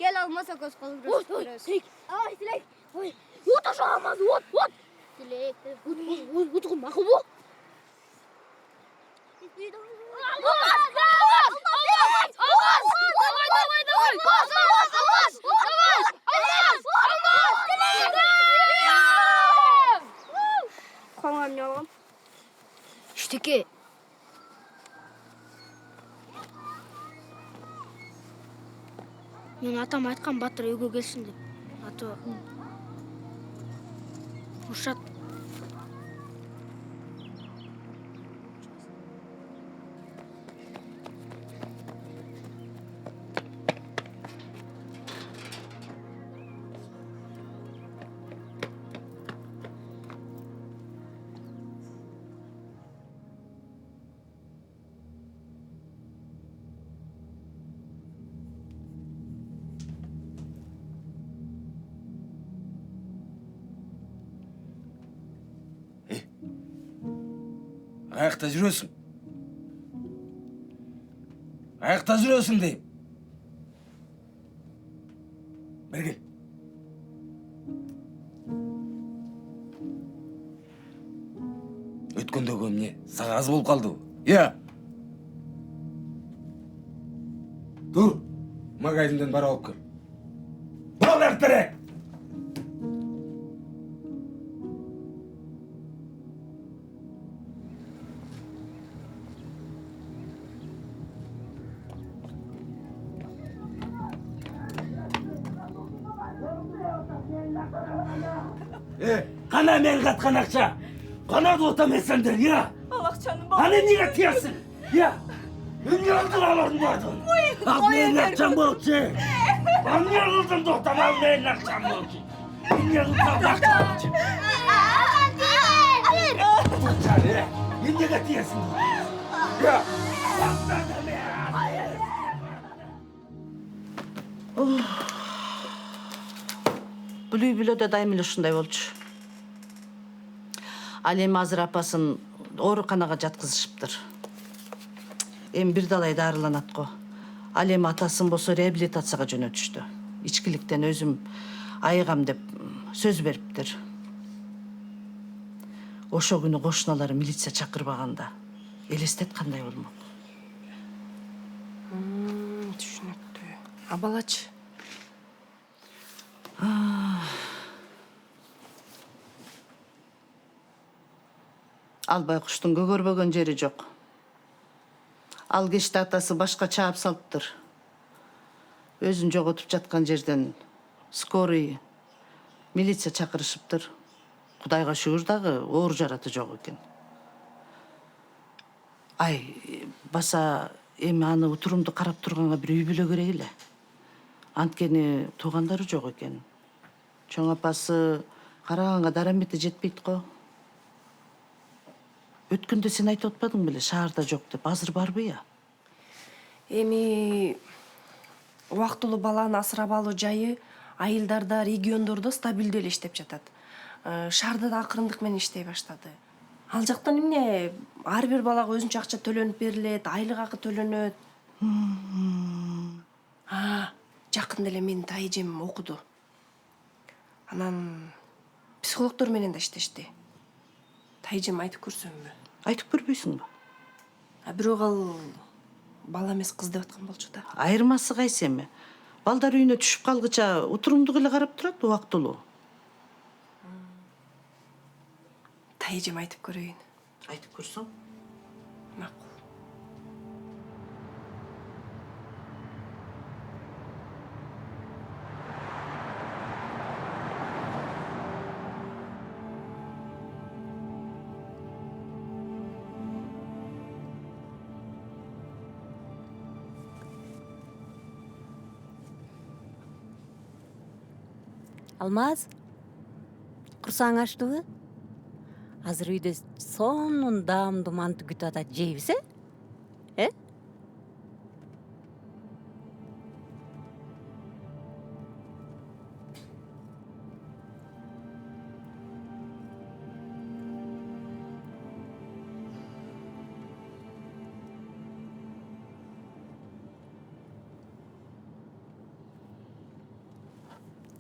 Gel almasa göz kalırız. Dilek. Ay Dilek. Oy. Ot aşağı olmaz. Ot. Dilek. Ot makul bu. Kalan yalan. İşteki. Men atam aytkan Батыр үйгө келсин деп. Аты Муршат. Ayakta жүрөсүң. Ayakta жүрөсүң дейм. Бер кел. Өткөндөгү эмне? Сага аз болуп калдыбы? Тур. Магазинден барып алып кел. Бол эртерээк. Кана мен каткан акча? Кана отам эсендер, Ал акчаны бала. Аны эмнеге тиесиң? Эмне кылдың алардын баардыгын? Ал менин акчам болчу. Эмне кылдың токтам, ал менин акчам болчу. Эмне кылдың акчам болчу? Чары, эмнеге тиесиң? Бұл үй бүлөдө дайым эле ушундай болчу. Ал эми азыр апасын ооруканага жаткызышыптыр. Эми бир далай дарыланат го. Ал эми атасын болсо реабилитацияга жөнөтүштү. Ичкиликтен өзүм айыгам деп сөз бериптир. Ошо күнү кошуналары милиция чакырбаганда элестет кандай болмок? Түшүнүктүү. А балачы? Ал байкуштун көгөрбөгөн жери жок. Ал кечте атасы башка чаап салыптыр. Өзүн жоготуп жаткан жерден скорый, милиция чакырышыптыр. Кудайга шүгүр дагы оор жараты жок экен. Ай, баса эми аны утурумду карап турганга бир үй бүлө керек эле. Анткени туугандары жок экен. Чоң апасы караганга дарамети жетпейт го. Өткөндө сен айтып атпадың беле, шаарда жок деп, азыр барбы я? Эми убактылуу баланы асырап алуу жайы айылдарда, региондордо стабилдүү эле иштеп жатат. Шаарда да акырындык менен иштей баштады. Ал жактан эмне ар бир балага өзүнчө акча төлөнүп берилет, айлык акы төлөнөт. Жакында эле менин тайжем окуду. Анан психологдор менен да иштешти. Тайжем айтып көрсөмбү? Айтып көрбөйсүңбү? Бирок ал бала эмес кыз деп аткан болчу да. Айырмасы кайсы эми? Балдар үйүнө түшүп калгыча утурумдук эле карап турат убактылуу. Тайжем айтып көрөйүн. Айтып көрсөң? Макул. Алмаз, курсаң ачтыбы? Азыр үйдө сонун даамдуу манты күтүп атат, жейбиз,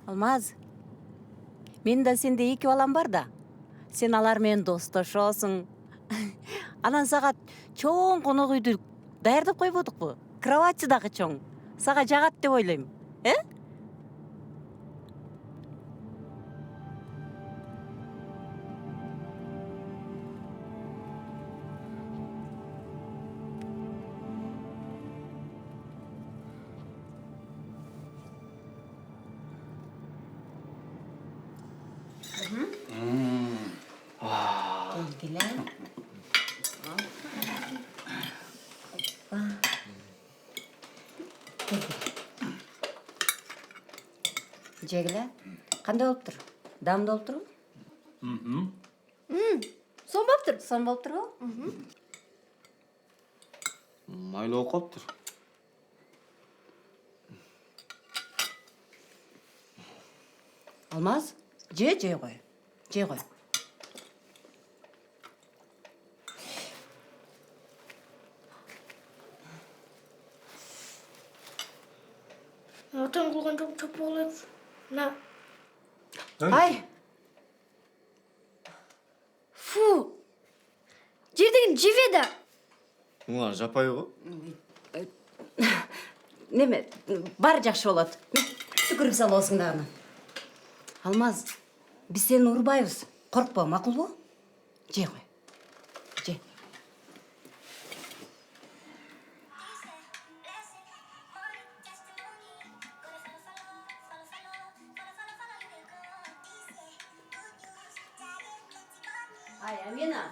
Алмаз, мен да сенде 2 балам бар да. Сен алар менен достошосуң. Анан сага чоң конок үйдү даярдап койбодукпу? Кровати дагы чоң. Сага жагат деп ойлойм. Келгиле. Жегиле. Кандай болуптур? Даамдуу болуптурбу? Сонбаптыр. Сон болуптурбу? Майлы болуп калыптыр. Алмаз, жей кой. Жей кой. Отан кылган жок чөп болот. На. Ай, Фу. Жердеген жебе да. Муна жапай го. неме, баары жакшы болот. Түкүрүп салабысың дагы. Алмаз, биз сени урбайбыз. Коркпо, макулбу? Жей кой. Жей. Ай, Амина.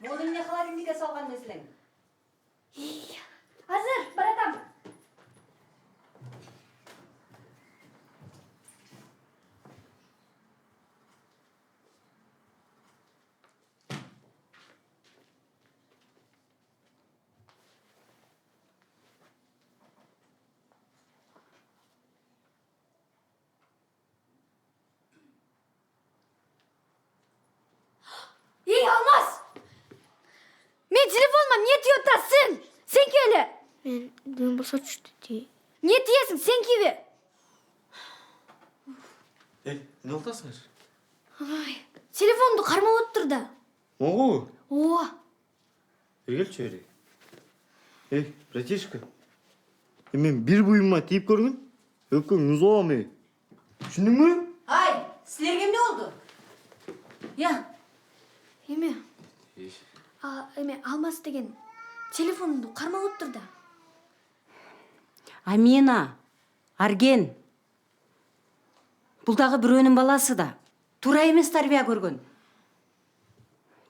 Могу эмне холодильникке салган нерселең? Азыр, баратам. Ей, Алмаз! Мен телефоныма не тиіп отырсың? Сен келі. Мен болса чүтті. Не тиесің, сен кебе. Не болтасыңар? Ай, телефонды қармап отыр да. Ого, О, келчи бери. Братишка. Мен бир буюма тийип көргүн. Өкөң узабам эй. Түшүндүңбү? Ай, силерге эмне болду? Я, еме. Алмаз деген телефонымды қармап отыр да. Амина, Арген. Бул дагы бирөөнүн баласы да. Туура эмес тарбия көргөн.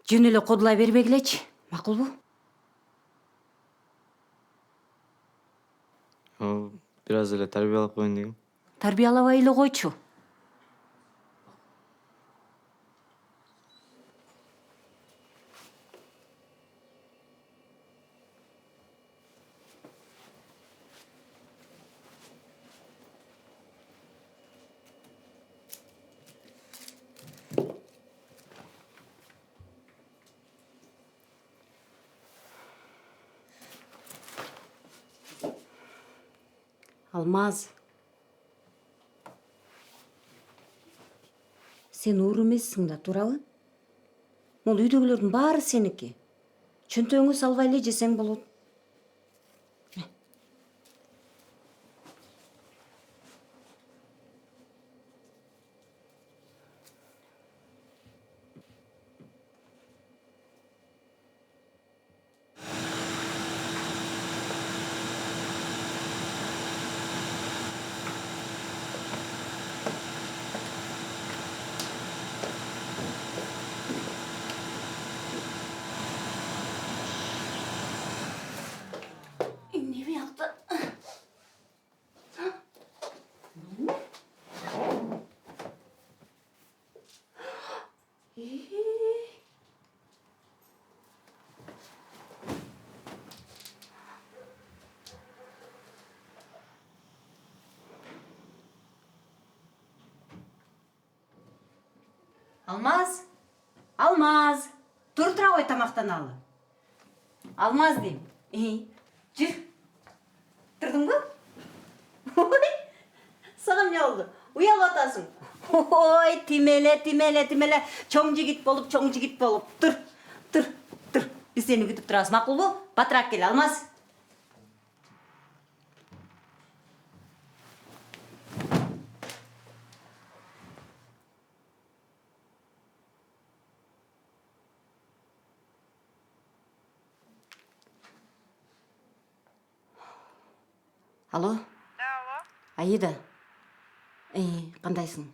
Жөн эле кодулай бербегилечи, макулбу? Бир аз эле тарбиялап коеюн дегем. Тарбиялабай эле койчу. Алмаз. Сен уур эмессиң да, туурабы? Могул үйдөгүлөрдүн баары сеники. Чөнтөгүңө салбай эле жесең болот. Не бияқты. Алмаз. Алмаз. Тура кой, тамактаналы. Алмаз дейм. Жүр. Тұрдың ба? Ой, саған не oldu? атасың. Ой, тимеле. Чоң жигит болуп. Тур. Біз сені күтіп тұрабыз, мақұл бу? Батырақ кел, Алмаз. Алло? Да, алло. Аида. Қандайсың?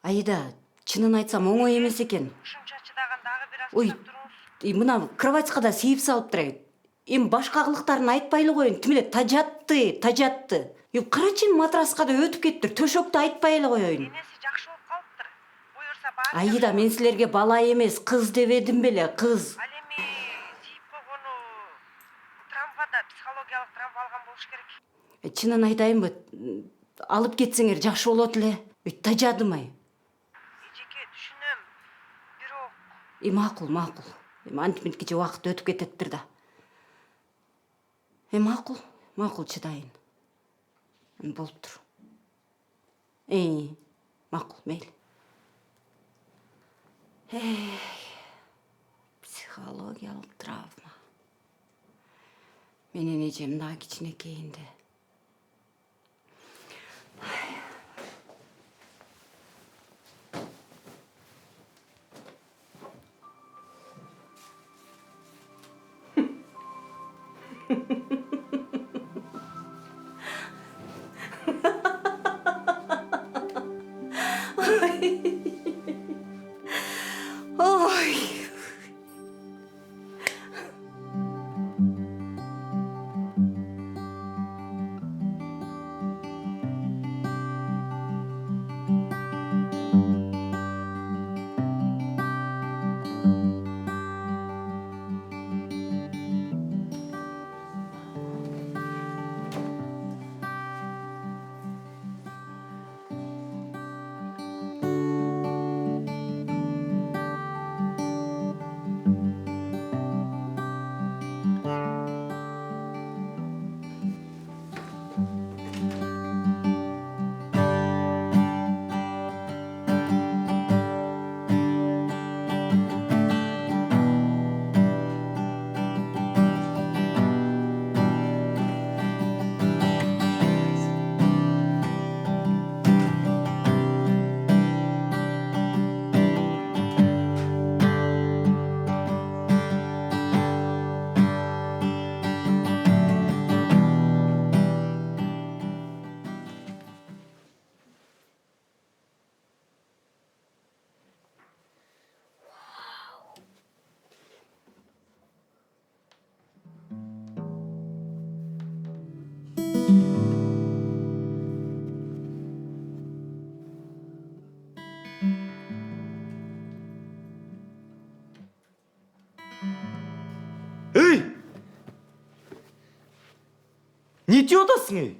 Аида, чынын айтсам оңой емес екен. Ушунча чыдаган дагы бир аз Ой, чыдап туруңуз. мына кроватька да сейіп салып турайын. Башка кылыктарын айтпайлы коюн. Тимеле тажатты. Карачы матраска да өтүп кеттир. Төшөктү айтпайлы коюн. Денеси жакшы болуп калыптыр. Буюрса баары. Аида, мен силерге бала эмес, кыз дебедим беле, кыз. Ал эми тийип койгону травмада, психологиялык травма алган болуш керек. Чынын айтайынбы, алып кетсеңер жакшы болот эле. Тажадым-ай. Эжеке, түшүнөм. Бирок Макул. Антиметкиче убакыт өтүп кететтир да. Макул чыдайын. Болуптур. Макул, мейли. Психологиялык травма. Менин эжем да кичинекейинде. Ой. Эй! Не етіп отырсың, ей?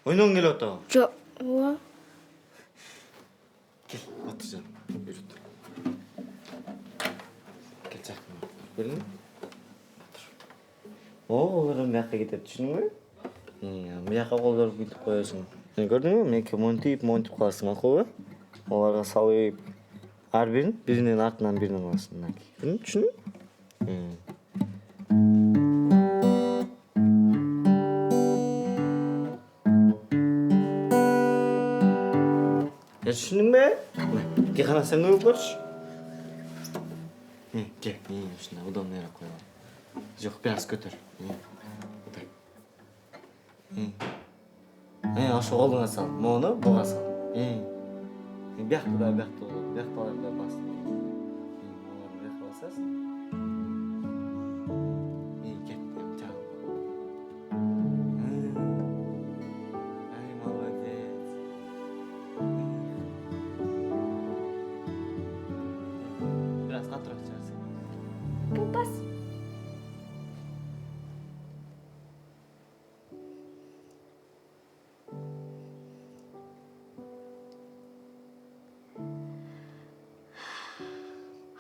Ойнауың келіп отыр. Жоқ, ола. Кел, отыр жаным. Бері отыр. Кел, жақын. Көрдің бе? Отыр. Оларым мияққа кетеді, түсінің бе? Мияққа қолдары бүйтіп қоясың. Көрдің бе? Менке монтип қаласың, мақұл ба? Оларға салып, бірінен артынан бірінен аласың. Түсінің? Düşündün mü? Gel kana sen ne yapıyorsun? Gel, şuna odanın yere koyalım. Yok, biraz götür. Aşı oğluna sal, onu boğa sal. Biyakta olur, biyaktalarda bas. Biyakta basasın. Gel, çağır. Молодец. Biraz katrak içersin. Bas.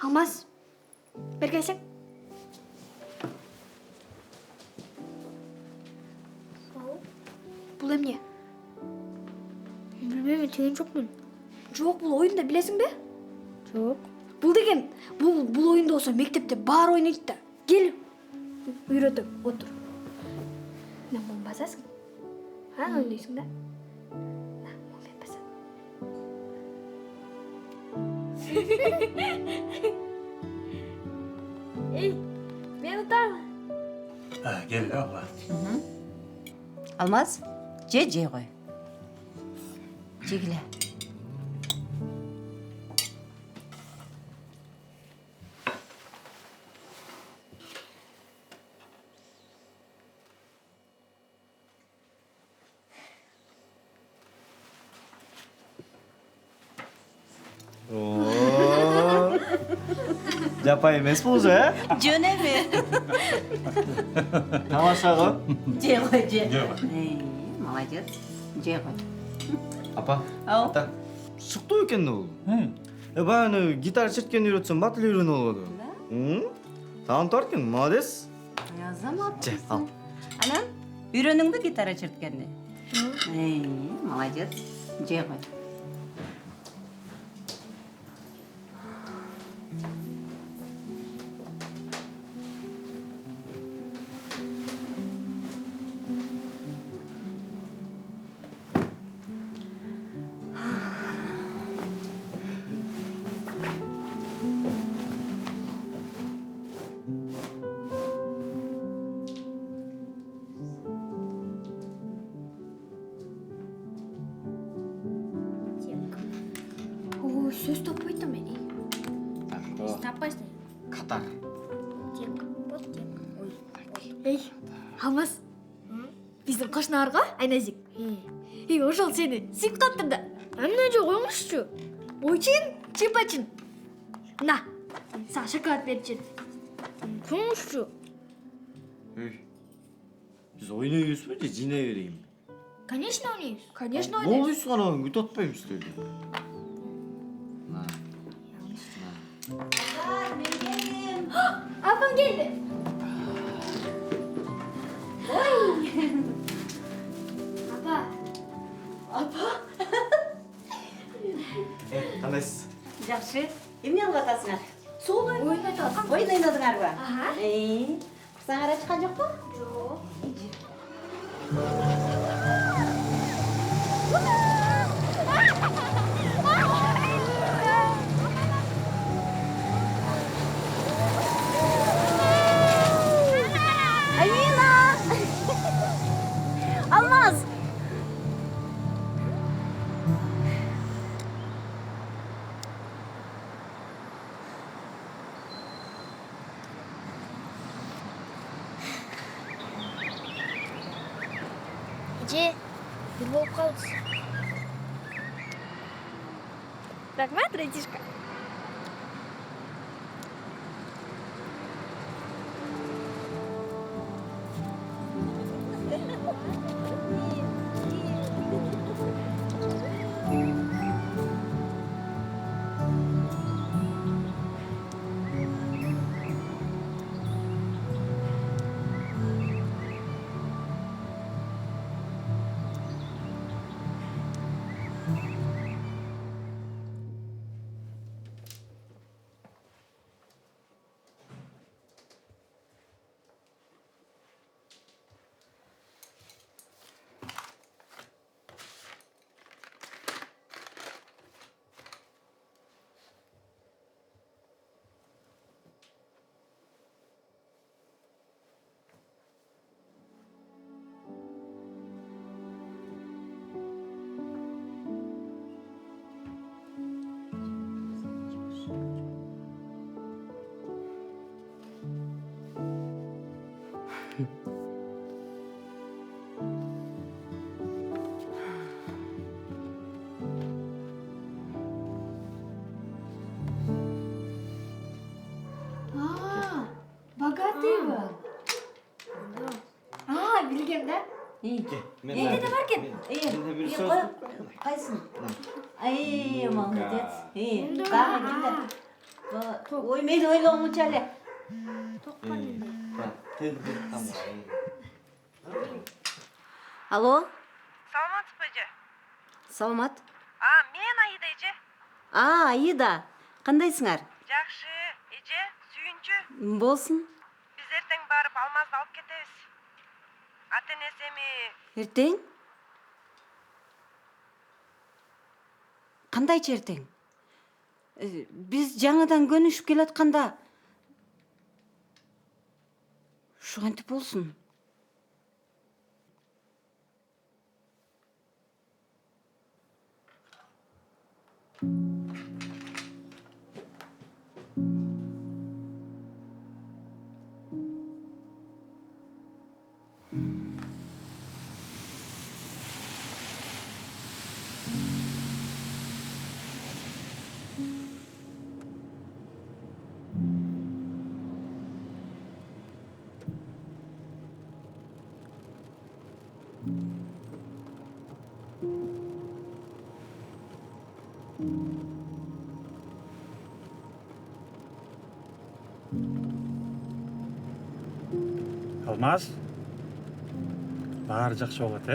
Алмаз, бер келсең. Бұл эмне? Білмеймін, теген жоқпын. Жоқ, бұл ойында білесің бе? Жоқ. Бұл деген, бұл ойында болса мектепте бар ойнайды да. Кел, үйретіп, отыр. Мына мұны басасың. Ойнайсың да? На, мұны баса. Ей, мен ұтамын. Gel Allah. Алмаз, же қой. Жегіле. Жапай емес бұл же? Жөн еме. Тамаша ғой. Же қой, же. Же қой. Молодец. Же қой. Апа, Ау. ата, шықты екен ол. Баяны гитара шерткенді үйретсем, батыл үйрену олғады. Талант бар екен, молодец. Азамат. Же, ал. Анам, үйреніңді гитара черткенде? Молодец. Же қой. Ой, сөз таппайды мен. Таппайсың. Қатар. Ей, Алмаз. Біздің қошнарға айназик. Ей, ошол сені сүйіп қаттыр да. Әміне жоқ оңышчу. Ойчын, чипачын. На, саған шоколад берчін. Көңішчу. Біз ойнайыз ба, же жинай берейін? Конечно ойнайыз. Конечно ойнайыз. Молдайыз ғана үт атпаймын сіздерді. Апам келді. Апа. Қандайсыз? Жақсы. Емнен қатасыңар? Сол ойнатасың. Ойын ойнадыңар ба? Аха. Құрсаңар ашқан жоқ па? Алина! Алмаз! Же, бір болып қалдыз. Рахмат, братишка. Богатый var. Bilgem de. Evde de varken. Қайсын? Ай, молодец. Дағы келді. Ой, мен ойлауымша әлі. Алло? саламат. Мен Аида эже. Аида, кандайсыңар? Жакшы, эже, сүйүнчү. Болсун. Биз эртең барып Алмазды алып кетебиз. Ата-энеси эми Эртең? Кандайчы эртең? Биз жаңадан көнүшүп келатканда. Ушентип болсун. Алмаз, баары жакшы болот,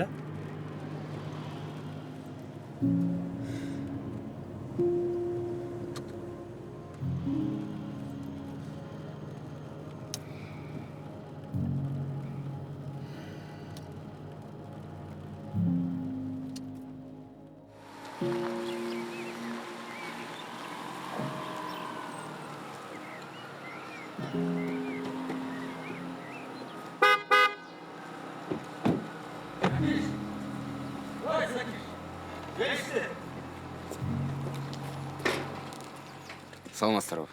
Саламатсыздарбы?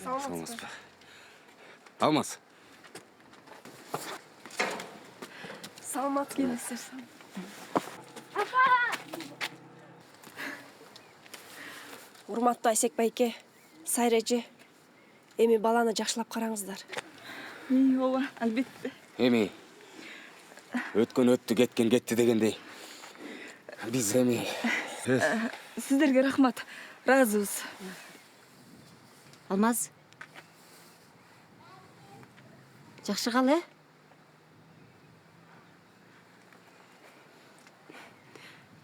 Саламатсызбы. Алмаз. саламат келесиз. Урматтуу Айсек байке, Сайра эже, эми баланы жакшылап караңыздар. Ооба, албетте. Эми өткөн өттү, кеткен кетти дегендей. Биз эми Сиздерге рахмат. Разыбыз. Алмаз. Жакшы кал,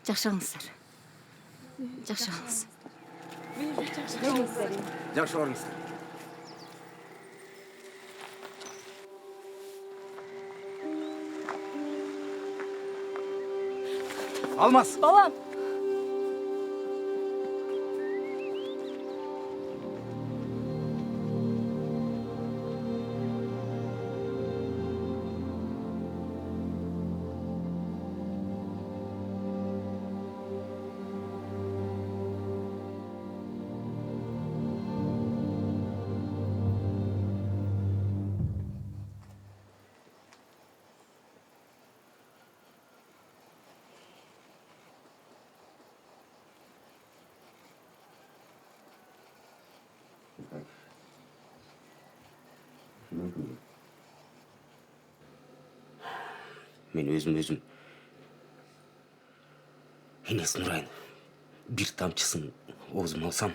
Жакшыңыздар. Жакшыңыз. жакшы барыңыздар. Алмаз. Балам. Мен өзім енесі Нұрайын бір тамчысын оғызыма алсам,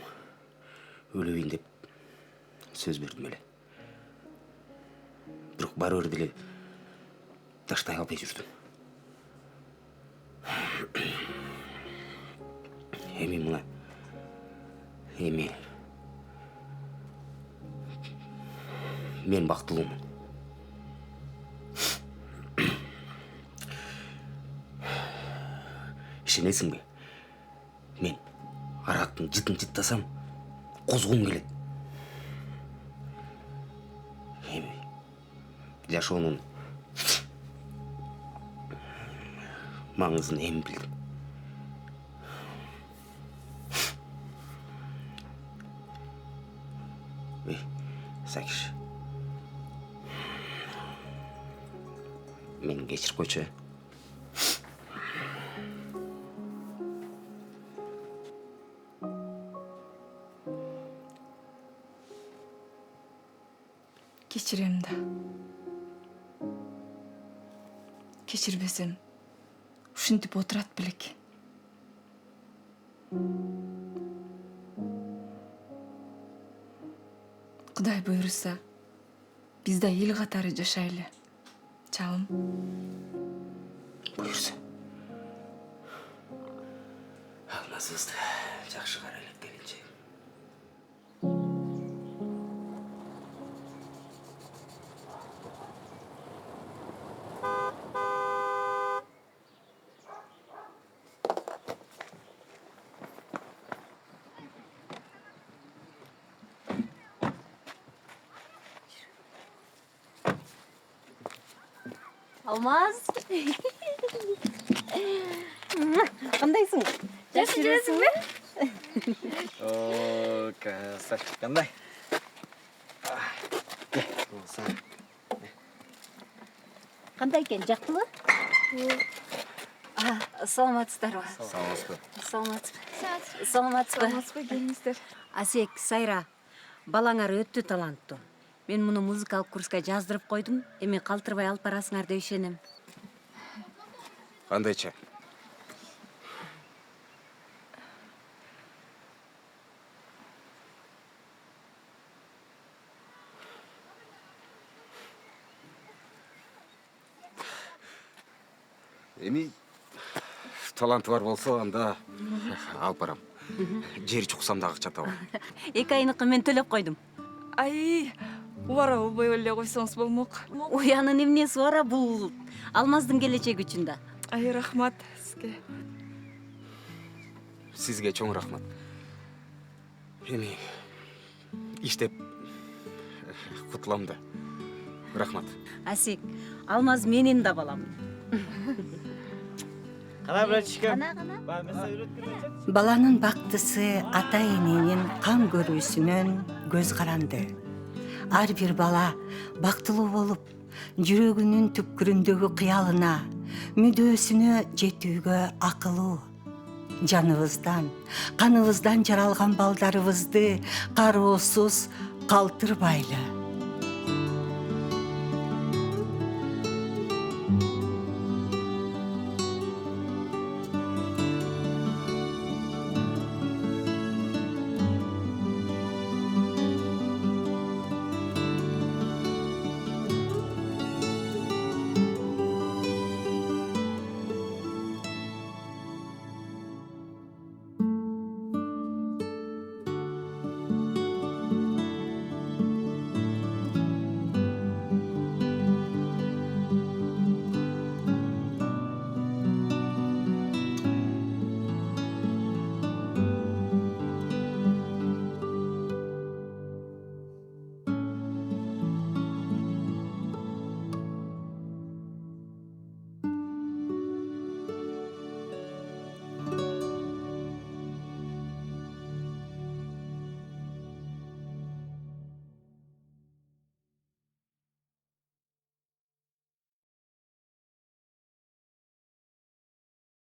өлейін деп сөз бердім әлі. Бірақ бар өрді еле таштай албай жүрдім. Эми мына, мен бақыттылымын. Ішенесің бе? Мен арақтың жытын-жыттасам, қозғым келеді. Эми жашоонун маңызын эми билдим. Сакиш, мени кечирип койчу. Кечирем да. Кечирбесем, ушинтип отурат белек. Кудай буйруса, биз да эл катары жашайлы. Чалым. Буйруса. Арасыбызды жакшы карайлап келинчи. Алмаз. Кандайсың? Жакшы жүрөсүңбү? О, красавчик. Кандай? Болса. Кандай экен, жактыбы? Саламатсыздарбы? Саламатсызбы? Саламатсызбы? Саламатсызбы, келиңиздер. Асек, Сайра, балаңар өттү таланттуу. Мен муну музыкалык курска жаздырып койдум. Эми калтырбай алып барасыңар деп ишенем. Кандайча? Эми таланты бар болсо, анда алып барам. Жер чуксам да акча табам. 2 айныкы мен төлөп койдум. Ай, убара убай эле койсоңуз болмок. Уянын эмнеси бар, бул Алмаздын келечеги үчүн да. Ай, рахмат сизге. Сизге чоң рахмат. Эми иштеп кутулам да. Рахмат. Асек, Алмаз менин да балам. Кана братишка. Кана. Ба, мен сага үйрөткөн. Баланын бактысы ата эненин кам көрүүсүнөн көз каранды. Ар бир бала бактылуу болуп, жүрөгүнүн түпкүрүндөгү кыялына, мүдөөсүнө жетүүгө акылуу. Жаныбыздан, каныбыздан жаралган балдарыбызды кароосуз калтырбайлы.